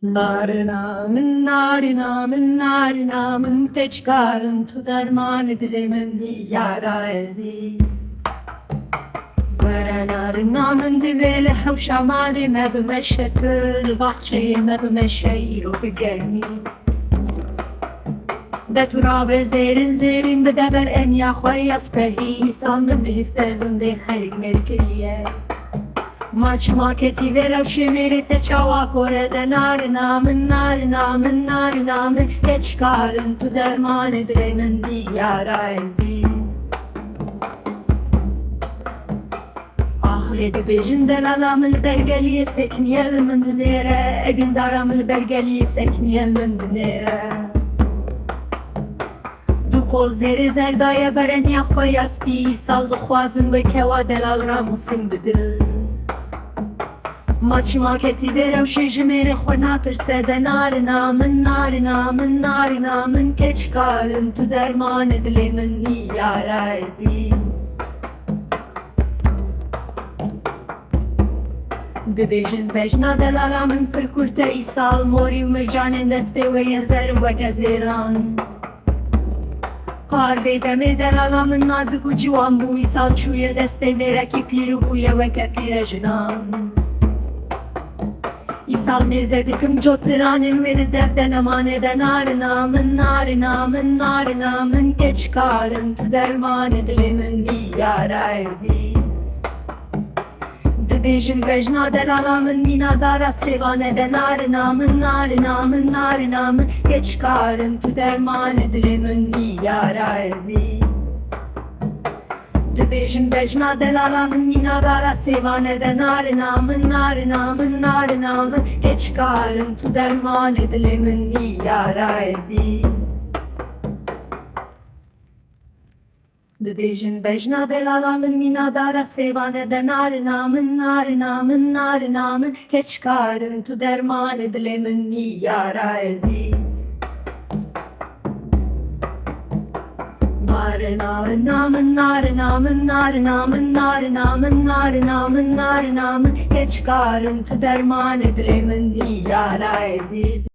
Narınamın narınamın narınamın teçkarın tu derman edilemin yara aziz. Veren narınamın divele havşamali mebme şekil bahçeyi mebme şeiro bigerni. De turabe zerin zerin de deber en ya khoyas pehi sandım hissedin de xerik merkeliye. Maç maketi verem şemeri te çava kore de narınamın narınamın narınamın geç karın tu derman edilemin diyara aziz. Ahledi bejinde lalamın belgeliye sekniyelim nere evin daramın belgeliye sekniyelim nere. Kol zeri zerdaya beren ya khoyas pi saldı khwazın ve kewa delal ramusin bidil. Maç maketi verem şejmeri khonatır sede narınamın narınamın narınamın geç karın tu derman edilemin yara aziz. Bebejin bejna delalamın pırkurte isal mori mecanen deste ve yezerim ve gezeran. Harbe deme delalamın nazik u civan bu isal çuya deste vereki piru buya ve kepire jinan. İsal mezedikim jottiranin veri derden emaneden narınamın narınamın narınamın geç karın tu derman edilemin diyara aziz. Debejin vejna delalamın minadara sevaneden narınamın narınamın narınamın geç karın tu derman edilemin diyara aziz. Debejin vejna delalamın minadara sevaneden narınamın narınamın narınamın geç karın tu derman edilemin diyara aziz. Debejin bejna delalamın minadara sevaneden narınamın narınamın narınamın geç karın tu derman edilemin yara aziz. Narınamın narınamın narınamın narınamın narınamın narınamın geç karın tu derman edilemin yara aziz.